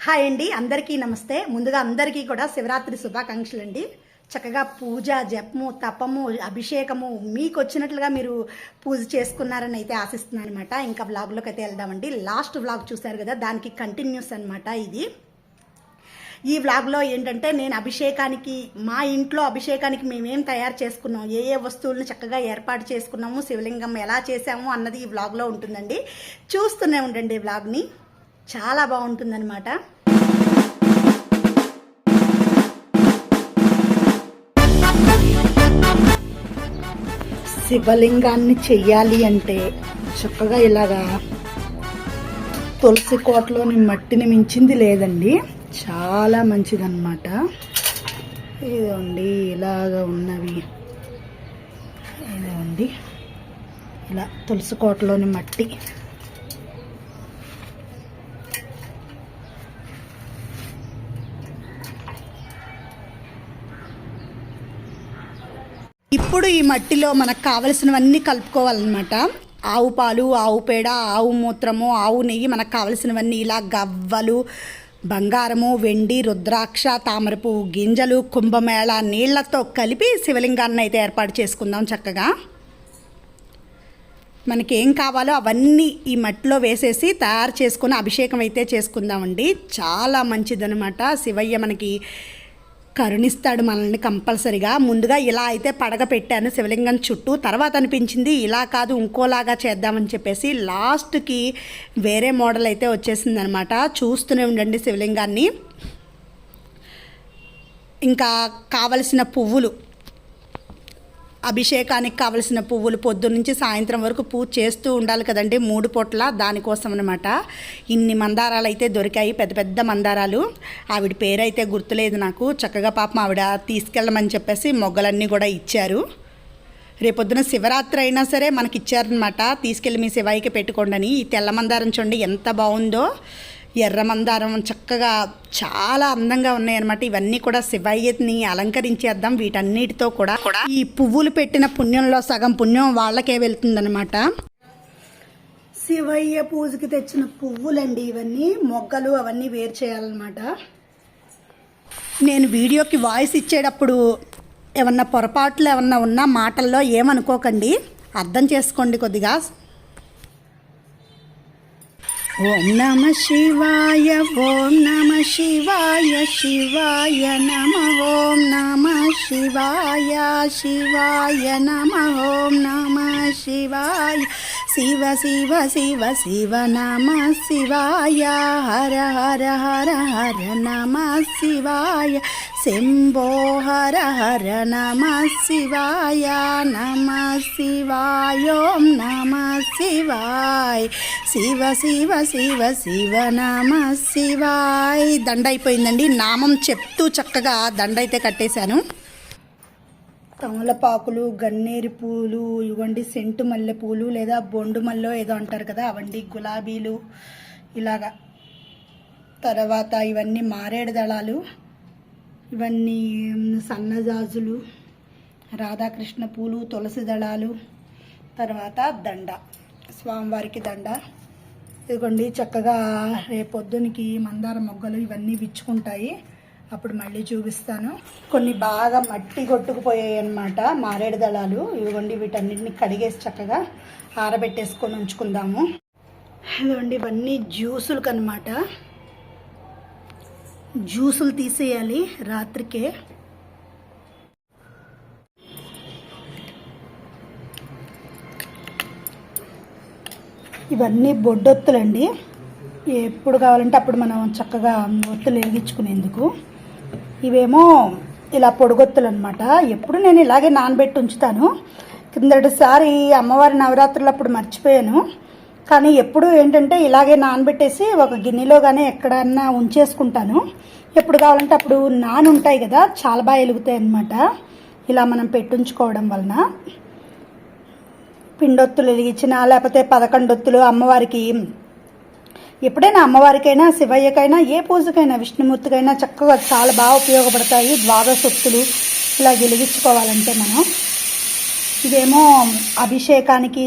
Hi అండి, అందరికీ నమస్తే. ముందుగా అందరికీ కూడా శివరాత్రి శుభాకాంక్షలు అండి. చక్కగా పూజ, జపము, తపము, అభిషేకము మీకు వచ్చినట్లుగా మీరు పూజ చేసుకున్నారని అయితే ఆశిస్తున్నాను అనమాట. ఇంకా వ్లాగ్లోకి అయితే వెళ్దామండి. లాస్ట్ వ్లాగ్ చూసారు కదా, దానికి కంటిన్యూస్ అనమాట ఇది. ఈ వ్లాగ్లో ఏంటంటే నేను అభిషేకానికి, మా ఇంట్లో అభిషేకానికి మేమేం తయారు చేసుకున్నాం, ఏ ఏ వస్తువులను చక్కగా ఏర్పాటు చేసుకున్నాము, శివలింగం ఎలా చేసాము అన్నది ఈ వ్లాగ్లో ఉంటుందండి. చూస్తూనే ఉండండి వ్లాగ్ని, చాలా బాగుంటుందన్నమాట. శివలింగాన్ని చెయ్యాలి అంటే చక్కగా ఇలాగా తులసి కోటలోని మట్టిని మించింది లేదండి. చాలా మంచిదన్నమాట. ఇదండి ఇలాగా ఉన్నవి, ఇదండి ఇలా తులసి కోటలోని మట్టి. ఇప్పుడు ఈ మట్టిలో మనకు కావలసినవన్నీ కలుపుకోవాలన్నమాట. ఆవు పాలు, ఆవు పేడ, ఆవు మూత్రము, ఆవు నెయ్యి, మనకు కావలసినవన్నీ ఇలా గవ్వలు, బంగారము, వెండి, రుద్రాక్ష, తామరపు గింజలు, కుంభమేళ నీళ్లతో కలిపి శివలింగాన్ని అయితే ఏర్పాటు చేసుకుందాం. చక్కగా మనకి ఏం కావాలో అవన్నీ ఈ మట్టిలో వేసేసి తయారు చేసుకుని అభిషేకం అయితే చేసుకుందామండి. చాలా మంచిదనమాట. శివయ్య మనకి కరుణిస్తాడు మనల్ని కంపల్సరిగా. ముందుగా ఇలా అయితే పడగ పెట్టాను శివలింగం చుట్టూ. తర్వాత అనిపించింది ఇలా కాదు ఇంకోలాగా చేద్దామని చెప్పేసి లాస్ట్కి వేరే మోడల్ అయితే వచ్చేసింది అనమాట. చూస్తూనే ఉండండి శివలింగాన్ని. ఇంకా కావలసిన పువ్వులు, అభిషేకానికి కావలసిన పువ్వులు పొద్దున్నుంచి సాయంత్రం వరకు పూజ చేస్తూ ఉండాలి కదండి, 3 పూట్ల. దానికోసం అనమాట ఇన్ని మందారాలు అయితే దొరికాయి, పెద్ద పెద్ద మందారాలు. ఆవిడ పేరైతే గుర్తులేదు నాకు. చక్కగా పాపం ఆవిడ తీసుకెళ్ళమని చెప్పేసి మొగ్గలన్నీ కూడా ఇచ్చారు. రేపొద్దున శివరాత్రి అయినా సరే మనకి ఇచ్చారనమాట, తీసుకెళ్ళి మీ శివాయికి పెట్టుకోండి అని. ఈ తెల్ల మందారం చూడండి ఎంత బాగుందో, ఎర్ర మందారం చక్కగా చాలా అందంగా ఉన్నాయన్నమాట. ఇవన్నీ కూడా శివయ్యని అలంకరించేద్దాం. వీటన్నిటితో కూడా ఈ పువ్వులు పెట్టిన పుణ్యంలో సగం పుణ్యం వాళ్ళకే వెళ్తుందనమాట. శివయ్య పూజకి తెచ్చిన పువ్వులండి ఇవన్నీ. మొగ్గలు అవన్నీ వేరు చేయాలన్నమాట. నేను వీడియోకి వాయిస్ ఇచ్చేటప్పుడు ఏమన్నా పొరపాట్లు ఏమన్నా ఉన్నా మాటల్లో ఏమనుకోకండి, అర్థం చేసుకోండి కొద్దిగా. ఓం నమ శివాయ, ఓం నమ శివాయ, శివాయ నమ. ఓం నమ శివాయ, శివాయ నమ. ఓం నమ శివాయ, శివ శివ శివ శివ నమ శివాయ. హర హర హర హర నమ శివాయ. శంభో హర హర నమ శివాయ. నమ శివాయ, ఓం నమ శివాయ. శివ శివ శివ శివ నమ శివాయ. దండ అయిపోయిందండి. నామం చెప్తూ చక్కగా దండ అయితే కట్టేశాను. తమలపాకులు, గన్నేరు పూలు, ఇవ్వండి సెంటు మల్లె పూలు లేదా బొండు మల్లో ఏదో అంటారు కదా, అవండి గులాబీలు ఇలాగా. తర్వాత ఇవన్నీ మారేడు దళాలు, ఇవన్నీ సన్నజాజులు, రాధాకృష్ణ పూలు, తులసి దళాలు. తర్వాత దండ, స్వామివారికి దండ. ఇదిగోండి చక్కగా రేపొద్దునికి మందార మొగ్గలు ఇవన్నీ విచ్చుకుంటాయి, అప్పుడు మళ్ళీ చూపిస్తాను. కొన్ని బాగా మట్టి కొట్టుకుపోయాయి అన్నమాట మారేడు దళాలు. ఇదిగోండి వీటన్నిటిని కడిగేసి చక్కగా ఆరబెట్టేసుకొని ఉంచుకుందాము. ఇదిగోండి ఇవన్నీ జ్యూసులకు అన్నమాట. జ్యూసులు తీసేయాలి రాత్రికే. ఇవన్నీ బొడ్డొత్తులండి. ఎప్పుడు కావాలంటే అప్పుడు మనం చక్కగా ఒత్తులు వెలిగించుకునేందుకు. ఇవేమో ఇలా పొడుగొత్తులు అనమాట. ఎప్పుడు నేను ఇలాగే నానబెట్టి ఉంచుతాను. కిందటిసారి అమ్మవారి నవరాత్రులు అప్పుడు మర్చిపోయాను, కానీ ఎప్పుడు ఏంటంటే ఇలాగే నానబెట్టేసి ఒక గిన్నెలో కానీ ఎక్కడన్నా ఉంచేసుకుంటాను. ఎప్పుడు కావాలంటే అప్పుడు ఉంటాయి కదా, చాలా బాగా వెలుగుతాయి అన్నమాట ఇలా మనం పెట్టుంచుకోవడం వలన. పిండొత్తులు వెలిగించిన లేకపోతే 11 ఒత్తులు అమ్మవారికి, ఎప్పుడైనా అమ్మవారికైనా శివయ్యకైనా ఏ పూజకైనా విష్ణుమూర్తికైనా చక్కగా చాలా బాగా ఉపయోగపడతాయి. ద్వాదశొత్తులు ఇలా వెలిగించుకోవాలంటే మనం. ఇదేమో అభిషేకానికి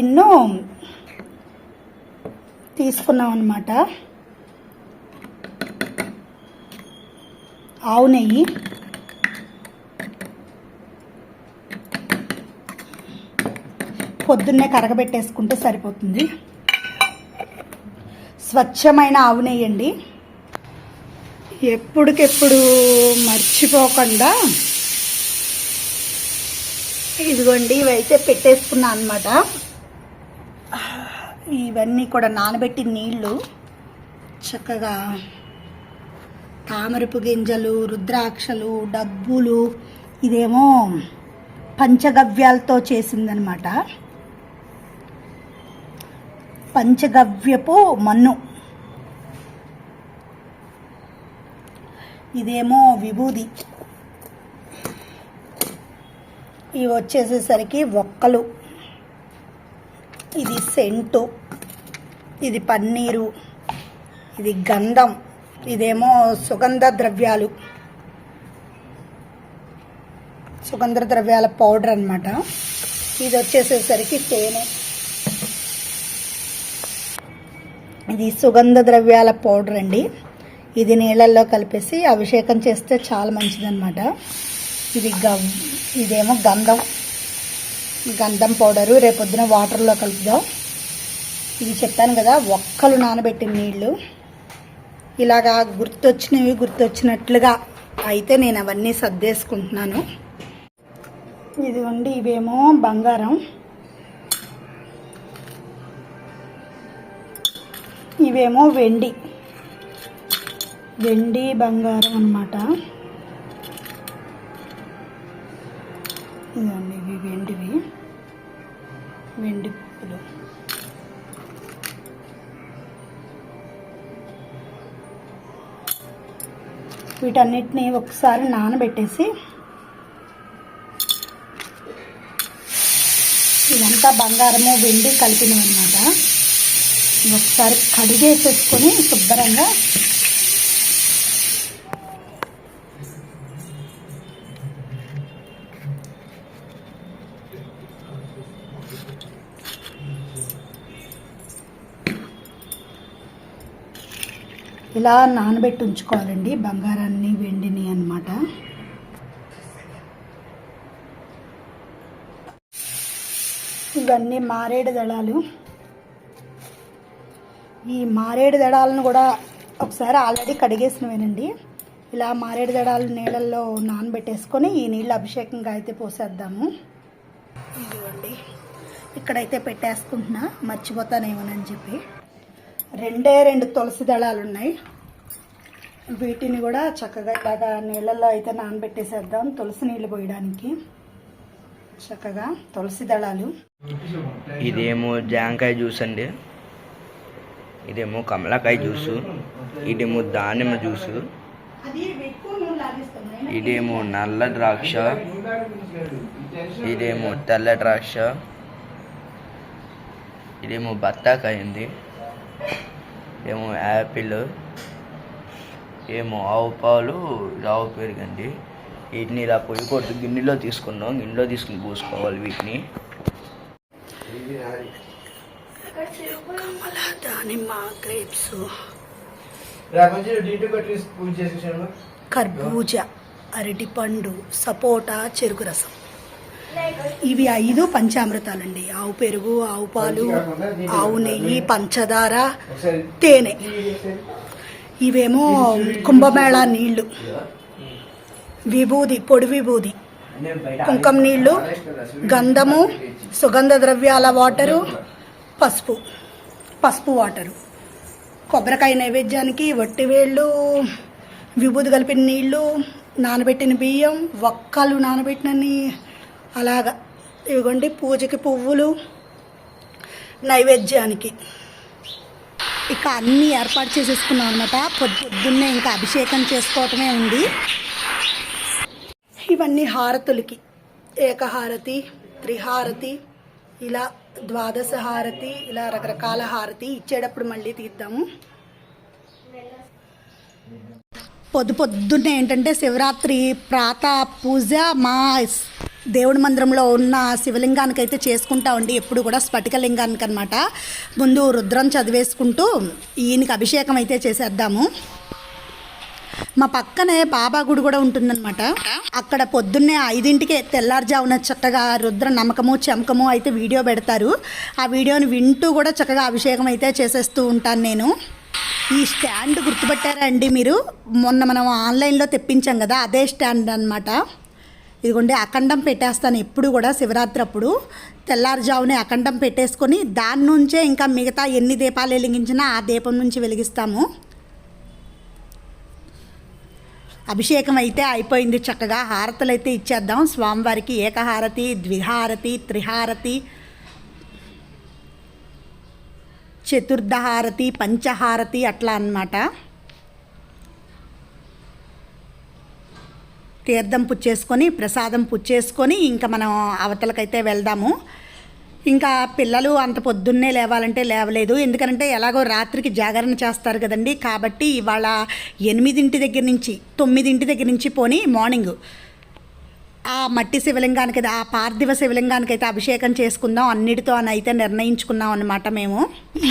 తీసుకున్నాం అన్నమాట. ఆవు నెయ్యి, పొద్దున్నే కరగబెట్టేసుకుంటే సరిపోతుంది. స్వచ్ఛమైన ఆవు నెయ్యి అండి. ఎప్పటికెప్పుడు మర్చిపోకుండా ఇదిగోండి ఇవైతే పెట్టేసుకున్నా అనమాట. ఇవన్నీ కూడా నానబెట్టిన నీళ్ళు, చక్కగా తామరపు గింజలు, రుద్రాక్షలు, డబ్బులు, ఇదేమో పంచగవ్యాలతో చేసిందనమాట. పంచగవ్యపు మన్ను, ఇదేమో విభూది, ఇవి వచ్చేసేసరికి ఒక్కలు, ఇది సెంటు, ఇది పన్నీరు, ఇది గంధం, ఇదేమో సుగంధ ద్రవ్యాలు, సుగంధ ద్రవ్యాల పౌడర్ అన్నమాట. ఇది వచ్చేసేసరికి తేనె, ఇది సుగంధ ద్రవ్యాల పౌడర్ అండి. ఇది నీళ్ళల్లో కలిపేసి అభిషేకం చేస్తే చాలా మంచిదన్నమాట. ఇదేమో గంధం పౌడరు, రేపొద్దున వాటర్లో కలుపుదాం. ఇది చెప్పాను కదా ఒక్కలు నానబెట్టిన నీళ్ళు. ఇలాగా గుర్తొచ్చినట్లుగా అయితే నేను అవన్నీ సర్దేసుకుంటున్నాను. ఇదిగోండి ఇవేమో బంగారం, ఇవేమో వెండి బంగారం అన్నమాట. ఇదండి ఇవి వెండి పువ్వులు. వీటన్నిటిని ఒకసారి నానబెట్టేసి, ఇదంతా బంగారము వెండి కలిపినవి అన్నమాట. ఒకసారి కడిగేసేసుకొని శుభ్రంగా ఇలా నానబెట్టి ఉంచుకోవాలండి బంగారాన్ని వెండిని అన్నమాట. ఇవన్నీ మారేడు దళాలు. ఈ మారేడు దళాలను కూడా ఒకసారి ఆల్రెడీ కడిగేసినవేనండి. ఇలా మారేడు దళాలు నీళ్ళల్లో నానబెట్టేసుకొని ఈ నీళ్ళు అభిషేకంగా అయితే పోసేద్దాము. ఇదిగోండి ఇక్కడైతే పెట్టేసుకుంటున్నా, మర్చిపోతానేమోనని చెప్పి. 2 తులసి దళాలు ఉన్నాయి. వీటిని కూడా చక్కగా ఇలాగా నీళ్ళల్లో అయితే నానబెట్టేసేద్దాం తులసి నీళ్ళు పోయడానికి. చక్కగా తులసి దళాలు. ఇదేమో జాంకాయ జ్యూస్ అండి, ఇదేమో కమలాకాయ జ్యూసు, ఇదేమో దానిమ్మ జ్యూసు, ఇదేమో నల్ల ద్రాక్ష, ఇదేమో తెల్ల ద్రాక్ష, ఇదేమో బత్తాకాయ ఉంది, ఏమో యాపిల్, ఏమో ఆవు పాలు, ఆవు పెరుగండి. వీటిని ఇలా పొయ్యి కొడుతూ గిన్నెలో తీసుకున్నాం, గిన్నెలో తీసుకుని పూసుకోవాలి వీటిని. దానిమ్మ, గ్రేప్స్, కర్బూజా, అరటిపండు, సపోటా, చెరుకు రసం. ఇవి 5 పంచామృతాలండి. ఆవు పెరుగు, ఆవు పాలు, ఆవు నెయ్యి, పంచదార, తేనె. ఇవేమో కుంభమేళా నీళ్లు, విభూది, పొడి విభూది, కుంకుమ నీళ్లు, గంధము, సుగంధ ద్రవ్యాల వాటరు, పసుపు వాటరు, కొబ్బరికాయ నైవేద్యానికి వట్టివేళ్ళు, విభూది కలిపిన నీళ్లు, నానబెట్టిన బియ్యం, ఒక్కలు నానబెట్టినని, అలాగా ఇవ్వండి పూజకి పువ్వులు, నైవేద్యానికి. ఇక అన్నీ ఏర్పాటు చేసేసుకున్నాం అనమాట. పొద్దున్నే ఇంకా అభిషేకం చేసుకోవటమే ఉంది. ఇవన్నీ హారతులకి, ఏకహారతి, త్రిహారతి, ఇలా ద్వాదశ హారతి, ఇలా రకరకాల హారతి ఇచ్చేటప్పుడు మళ్ళీ తీద్దాము. పొద్దున్నే ఏంటంటే శివరాత్రి ప్రాతः పూజ మా దేవుడి మందిరంలో ఉన్న శివలింగానికి అయితే చేసుకుంటామండి. ఎప్పుడు కూడా స్ఫటికలింగానికి అనమాట. ముందు రుద్రం చదివేసుకుంటూ ఈయనకి అభిషేకం అయితే చేసేద్దాము. మా పక్కనే బాబా గుడి కూడా ఉంటుందన్నమాట. అక్కడ పొద్దున్నే 5ంటికే తెల్లారుజామున చక్కగా రుద్ర నమ్మకము చమకము అయితే వీడియో పెడతారు. ఆ వీడియోని వింటూ కూడా చక్కగా అభిషేకం అయితే చేసేస్తూ ఉంటాను నేను. ఈ స్టాండ్ గుర్తుపట్టారా అండి మీరు? మొన్న మనం ఆన్లైన్లో తెప్పించాం కదా, అదే స్టాండ్ అన్నమాట. ఇదిగోండి, అఖండం పెట్టేస్తాను ఎప్పుడు కూడా శివరాత్రి అప్పుడు. తెల్లారుజామునే అఖండం పెట్టేసుకొని దాని నుంచే ఇంకా మిగతా ఎన్ని దీపాలు వెలిగించినా ఆ దీపం నుంచి వెలిగిస్తాము. అభిషేకం అయితే అయిపోయింది. చక్కగా హారతులు అయితే ఇచ్చేద్దాం స్వామివారికి. ఏకహారతి, ద్విహారతి, త్రిహారతి, చతుర్థహారతి, పంచహారతి అట్లా అన్నమాట. తీర్థం పుచ్చేసుకొని ప్రసాదం పుచ్చేసుకొని ఇంకా మనం అవతలకైతే వెళ్దాము. ఇంకా పిల్లలు అంత పొద్దున్నే లేవాలంటే లేవలేదు, ఎందుకంటే ఎలాగో రాత్రికి జాగరణ చేస్తారు కదండి. కాబట్టి ఇవాళ 8 దగ్గర నుంచి 9 దగ్గర నుంచి పోని మార్నింగ్ ఆ మట్టి శివలింగానికి, ఆ పార్థివ శివలింగానికి అయితే అభిషేకం చేసుకుందాం అన్నిటితో అని అయితే నిర్ణయించుకున్నాం అన్నమాట మేము.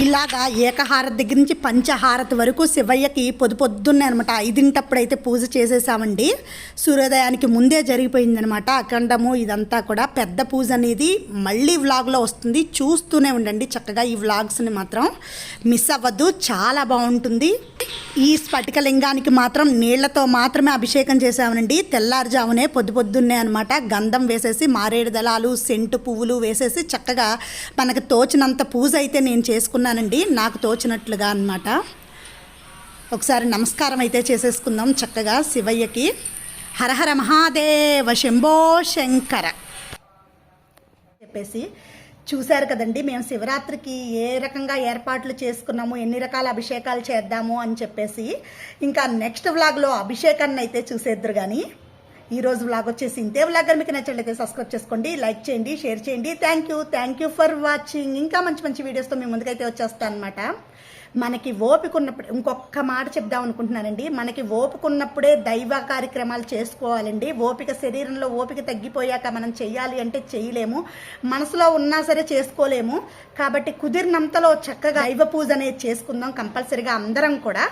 ఇలాగా ఏకహారతి దగ్గర నుంచి పంచహారతి వరకు శివయ్యకి పొద్దున్నే అనమాట 5 అయితే పూజ చేసేసామండి. సూర్యోదయానికి ముందే జరిగిపోయిందనమాట అఖండము. ఇదంతా కూడా పెద్ద పూజ అనేది మళ్ళీ వ్లాగ్లో వస్తుంది, చూస్తూనే ఉండండి చక్కగా. ఈ వ్లాగ్స్ని మాత్రం మిస్ అవ్వద్దు, చాలా బాగుంటుంది. ఈ స్ఫటికలింగానికి మాత్రం నీళ్లతో మాత్రమే అభిషేకం చేసామనండి. తెల్లారుజామునే పొద్దున్నే అనమాట. గంధం వేసేసి మారేడు దళాలు సెంటు పువ్వులు వేసేసి చక్కగా మనకు తోచినంత పూజ అయితే నేను చేసుకున్నానండి, నాకు తోచినట్లుగా అనమాట. ఒకసారి నమస్కారం అయితే చేసేసుకుందాం చక్కగా శివయ్యకి. హరహర మహాదేవ శంభో శంకర చెప్పేసి. చూశారు కదండి మేము శివరాత్రికి ఏ రకంగా ఏర్పాట్లు చేసుకున్నాము, ఎన్ని రకాల అభిషేకాలు చేద్దాము అని చెప్పేసి. ఇంకా నెక్స్ట్ వ్లాగ్లో అభిషేకాన్ని అయితే చూసేద్దరు. కానీ ఈరోజు వ్లాగ్ వచ్చేసి ఇంతే. వ్లాగ్ మీకు నచ్చినట్లయితే సబ్స్క్రైబ్ చేసుకోండి, లైక్ చేయండి, షేర్ చేయండి. Thank you for watching. ఇంకా మంచి వీడియోస్తో మీ ముందుకైతే వచ్చేస్తాను అనమాట. మనకి ఓపిక ఉన్నప్పుడు, ఇంకొక మాట చెప్దాం అనుకుంటున్నానండి, మనకి ఓపిక ఉన్నప్పుడే దైవ కార్యక్రమాలు చేసుకోవాలండి. ఓపిక శరీరంలో ఓపిక తగ్గిపోయాక మనం చెయ్యాలి అంటే చేయలేము, మనసులో ఉన్నా సరే చేసుకోలేము. కాబట్టి కుదిరినంతలో చక్కగా దైవ పూజ అనేది చేసుకుందాం కంపల్సరిగా అందరం కూడా.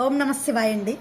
ఓం నమః శివాయ అండి.